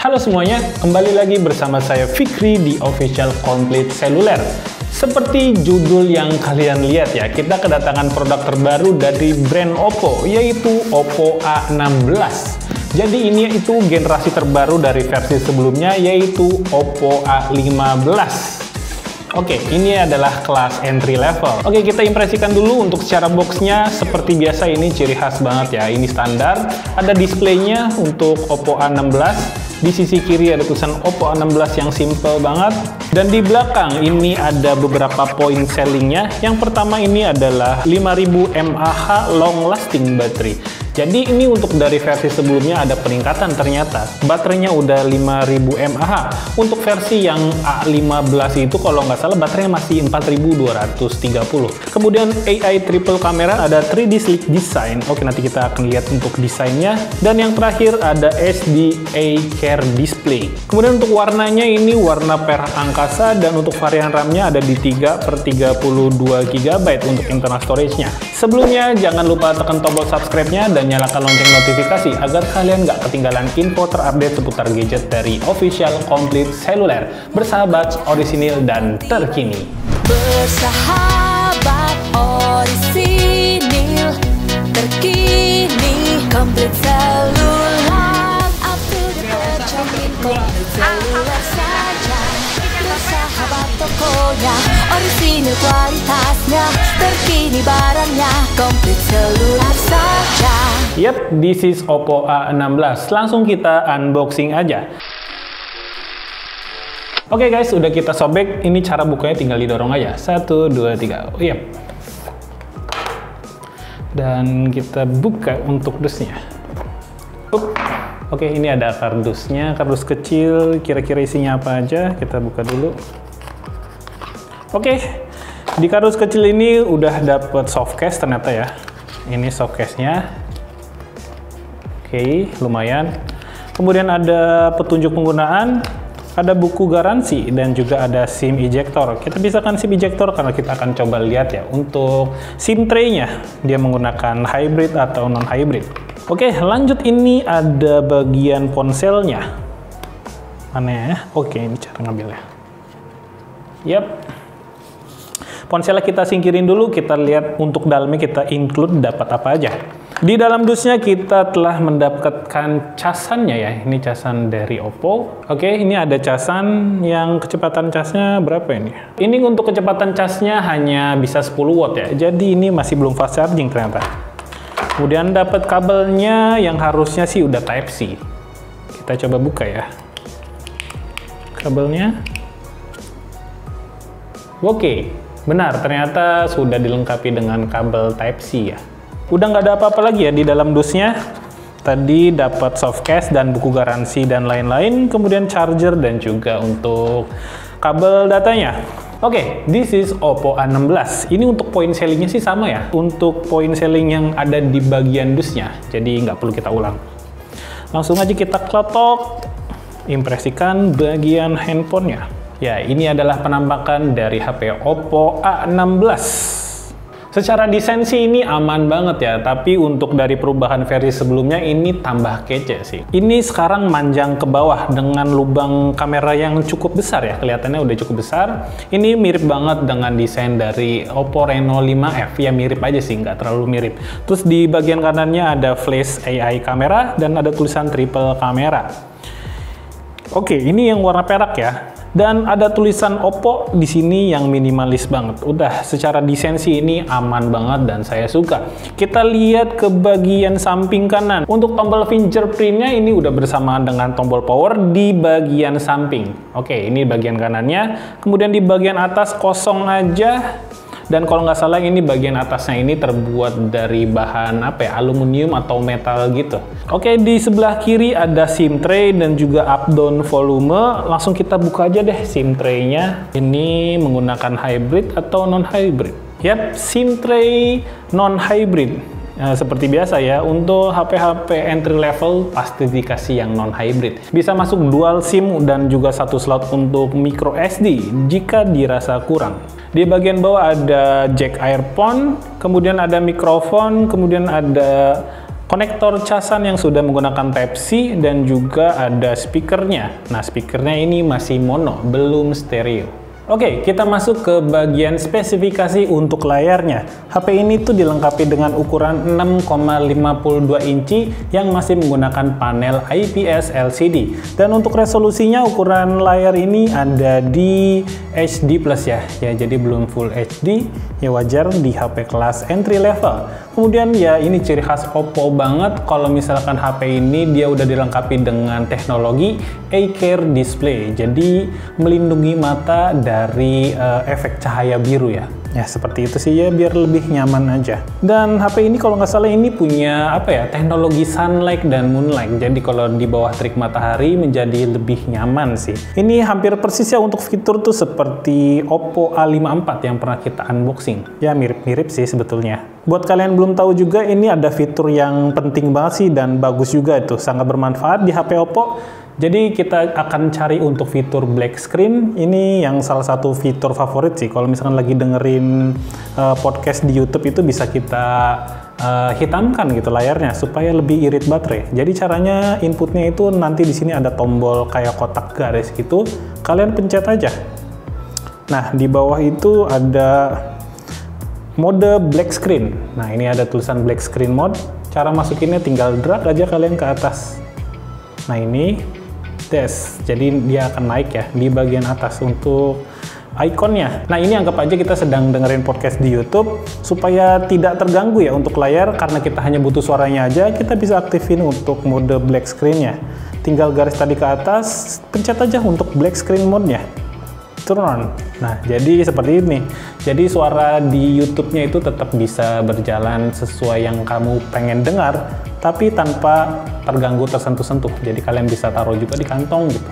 Halo semuanya, kembali lagi bersama saya Fikri di Official Complete Cellular. Seperti judul yang kalian lihat ya, kita kedatangan produk terbaru dari brand Oppo, yaitu Oppo A16. Jadi ini itu generasi terbaru dari versi sebelumnya, yaitu Oppo A15. Oke, ini adalah kelas entry level. Oke, kita impresikan dulu untuk secara boxnya. Seperti biasa ini ciri khas banget ya. Ini standar. Ada displaynya untuk Oppo A16. Di sisi kiri ada tulisan Oppo A16 yang simple banget. Dan di belakang ini ada beberapa poin sellingnya. Yang pertama ini adalah 5000 mAh long lasting battery. Jadi ini untuk dari versi sebelumnya ada peningkatan ternyata. Baterainya udah 5000 mAh. Untuk versi yang A15 itu kalau nggak salah baterainya masih 4230. Kemudian AI triple kamera, ada 3D sleek design. Oke, nanti kita akan lihat untuk desainnya. Dan yang terakhir ada SDA Care display. Kemudian untuk warnanya ini warna perak angkasa, dan untuk varian RAM-nya ada di 3/32 GB untuk internal storage-nya. Sebelumnya jangan lupa tekan tombol subscribe-nya dan nyalakan lonceng notifikasi agar kalian nggak ketinggalan info terupdate seputar gadget dari Official Complete Cellular. Bersahabat, orisinil, dan terkini. Bersahabat, orisinil, terkini, Complete Cellular, up to the tercanggih, Complete Cellular saja. Bersahabat tokonya, orisinil kualitasnya, terkini barangnya, Complete Cellular saja. Yap, this is Oppo A16. Langsung kita unboxing aja. Oke guys, udah kita sobek. Ini cara bukanya tinggal didorong aja. 1, 2, 3. Oh, yap. Dan kita buka untuk dusnya. Oke, ini ada kardusnya. Kardus kecil, kira-kira isinya apa aja. Kita buka dulu. Oke, di kardus kecil ini udah dapet softcase ternyata ya. Ini softcase-nya. Oke, lumayan. Kemudian ada petunjuk penggunaan, ada buku garansi, dan juga ada SIM ejector. Kita pisahkan SIM ejector karena kita akan coba lihat ya. Untuk SIM tray-nya, dia menggunakan hybrid atau non-hybrid. Oke, lanjut, ini ada bagian ponselnya. Mana ya? Oke, ini cara ngambilnya. Yap. Ponselnya kita singkirin dulu, kita lihat untuk dalamnya kita include dapat apa aja. Di dalam dusnya kita telah mendapatkan casannya ya. Ini casan dari Oppo. Oke, ini ada casan yang kecepatan casnya berapa ini? Ini untuk kecepatan casnya hanya bisa 10 watt ya. Jadi ini masih belum fast charging ternyata. Kemudian dapat kabelnya yang harusnya sih udah Type-C. Kita coba buka ya. Kabelnya. Oke, benar, ternyata sudah dilengkapi dengan kabel Type-C ya. Udah nggak ada apa-apa lagi ya di dalam dusnya. Tadi dapat softcase dan buku garansi dan lain-lain, kemudian charger dan juga untuk kabel datanya. Oke, this is Oppo A16. Ini untuk poin sellingnya sih sama ya. Untuk poin selling yang ada di bagian dusnya, jadi nggak perlu kita ulang. Langsung aja kita klotok, impresikan bagian handphonenya. Ya, ini adalah penampakan dari HP Oppo A16. Secara desain sih ini aman banget ya, tapi untuk dari perubahan versi sebelumnya ini tambah kece sih. Ini sekarang manjang ke bawah dengan lubang kamera yang cukup besar ya, kelihatannya udah cukup besar. Ini mirip banget dengan desain dari Oppo Reno 5F, ya mirip aja sih, nggak terlalu mirip. Terus di bagian kanannya ada flash AI kamera dan ada tulisan triple kamera. Oke, ini yang warna perak ya. Dan ada tulisan Oppo di sini yang minimalis banget. Udah, secara desain sih ini aman banget dan saya suka. Kita lihat ke bagian samping kanan. Untuk tombol fingerprintnya ini udah bersamaan dengan tombol power di bagian samping. Oke, ini bagian kanannya. Kemudian di bagian atas kosong aja. Dan kalau nggak salah ini bagian atasnya ini terbuat dari bahan apa ya, aluminium atau metal gitu. Oke, di sebelah kiri ada SIM tray dan juga up down volume. Langsung kita buka aja deh SIM tray-nya. Ini menggunakan hybrid atau non hybrid? Yap, SIM tray non hybrid. Seperti biasa ya, untuk HP-HP entry level pasti dikasih yang non hybrid. Bisa masuk dual SIM dan juga satu slot untuk micro SD jika dirasa kurang. Di bagian bawah ada jack earphone, kemudian ada mikrofon, kemudian ada konektor casan yang sudah menggunakan Type-C, dan juga ada speakernya. Nah, speakernya ini masih mono, belum stereo. Oke, kita masuk ke bagian spesifikasi untuk layarnya. HP ini tuh dilengkapi dengan ukuran 6,52 inci yang masih menggunakan panel IPS LCD. Dan untuk resolusinya ukuran layar ini ada di HD Plus ya. Ya, jadi belum Full HD, ya wajar di HP kelas entry level. Kemudian ya ini ciri khas Oppo banget kalau misalkan HP ini dia udah dilengkapi dengan teknologi Eye Care Display. Jadi melindungi mata dari efek cahaya biru ya. Ya seperti itu sih ya, biar lebih nyaman aja. Dan HP ini kalau nggak salah ini punya apa ya, teknologi sunlight dan moonlight. Jadi kalau di bawah terik matahari menjadi lebih nyaman sih. Ini hampir persis ya untuk fitur tuh seperti Oppo A54 yang pernah kita unboxing. Ya mirip-mirip sih sebetulnya. Buat kalian belum tahu juga, ini ada fitur yang penting banget sih dan bagus juga itu, sangat bermanfaat di HP Oppo. Jadi kita akan cari untuk fitur black screen. Ini yang salah satu fitur favorit sih. Kalau misalkan lagi dengerin podcast di YouTube itu bisa kita hitamkan gitu layarnya supaya lebih irit baterai. Jadi caranya inputnya itu nanti di sini ada tombol kayak kotak garis gitu. Kalian pencet aja. Nah di bawah itu ada mode black screen. Nah ini ada tulisan black screen mode. Cara masukinnya tinggal drag aja kalian ke atas. Nah ini jadi dia akan naik ya di bagian atas untuk ikonnya. Nah ini anggap aja kita sedang dengerin podcast di YouTube supaya tidak terganggu ya untuk layar, karena kita hanya butuh suaranya aja. Kita bisa aktifin untuk mode black screen-nya. Tinggal garis tadi ke atas, pencet aja untuk black screen mode-nya. Turn on. Nah jadi seperti ini. Jadi suara di YouTube-nya itu tetap bisa berjalan sesuai yang kamu pengen dengar, tapi tanpa terganggu tersentuh-sentuh. Jadi kalian bisa taruh juga di kantong gitu.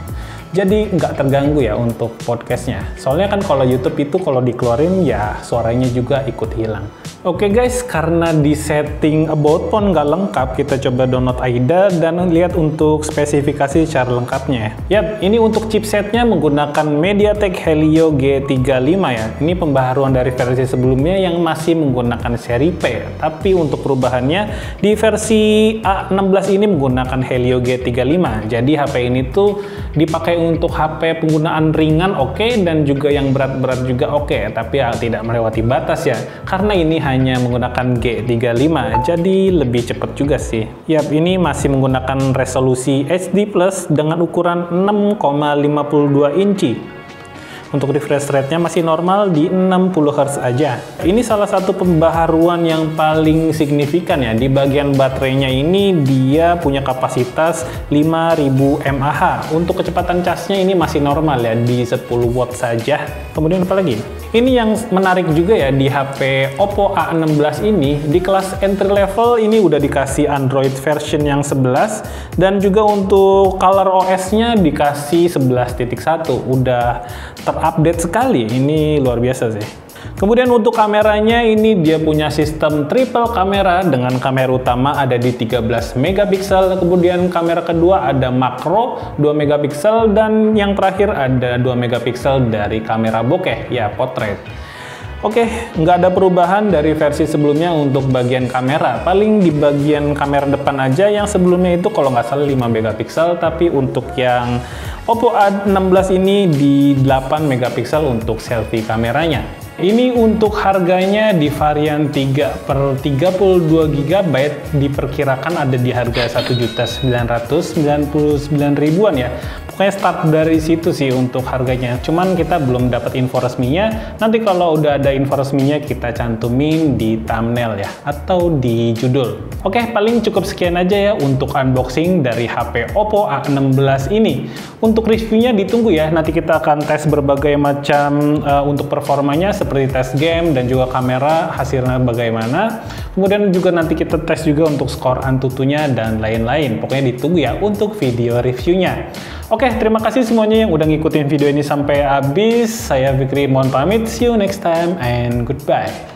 Jadi nggak terganggu ya untuk podcastnya. Soalnya kan kalau YouTube itu kalau dikeluarin ya suaranya juga ikut hilang. Oke guys, karena di setting about phone nggak lengkap, kita coba download AIDA dan lihat untuk spesifikasi secara lengkapnya. Yap, ini untuk chipsetnya menggunakan MediaTek Helio G35 ya. Ini pembaharuan dari versi sebelumnya yang masih menggunakan seri P. Tapi untuk perubahannya di versi A16 ini menggunakan Helio G35. Jadi HP ini tuh dipakai untuk HP penggunaan ringan oke, dan juga yang berat-berat juga oke. Tapi ya tidak melewati batas ya. Karena ini hanya menggunakan G35, jadi lebih cepat juga sih. Yap, ini masih menggunakan resolusi HD Plus dengan ukuran 6,52 inci. Untuk refresh rate-nya masih normal di 60 Hz aja. Ini salah satu pembaharuan yang paling signifikan ya. Di bagian baterainya ini dia punya kapasitas 5000 mAh. Untuk kecepatan casnya ini masih normal ya, di 10 watt saja. Kemudian apa lagi? Ini yang menarik juga ya, di HP Oppo A16 ini, di kelas entry level ini udah dikasih Android version yang 11, dan juga untuk color OS-nya dikasih 11.1. Udah terupdate sekali, ini luar biasa sih. Kemudian untuk kameranya ini dia punya sistem triple kamera dengan kamera utama ada di 13 megapiksel, kemudian kamera kedua ada makro 2 megapiksel, dan yang terakhir ada 2 megapiksel dari kamera bokeh, ya portrait. Oke, nggak ada perubahan dari versi sebelumnya untuk bagian kamera. Paling di bagian kamera depan aja, yang sebelumnya itu kalau nggak salah 5 megapiksel, tapi untuk yang Oppo A16 ini di 8 megapiksel untuk selfie kameranya. Ini untuk harganya di varian 3/32 GB diperkirakan ada di harga 1.999.000-an ya. Pokoknya start dari situ sih untuk harganya. Cuman kita belum dapat info resminya. Nanti kalau udah ada info resminya kita cantumin di thumbnail ya, atau di judul. Oke, paling cukup sekian aja ya untuk unboxing dari HP Oppo A16 ini. Untuk reviewnya ditunggu ya. Nanti kita akan tes berbagai macam untuk performanya, seperti tes game dan juga kamera hasilnya bagaimana. Kemudian juga nanti kita tes juga untuk skor Antutunya dan lain-lain. Pokoknya ditunggu ya untuk video reviewnya. Oke, terima kasih semuanya yang udah ngikutin video ini sampai habis. Saya Fikri, mohon pamit. See you next time and goodbye.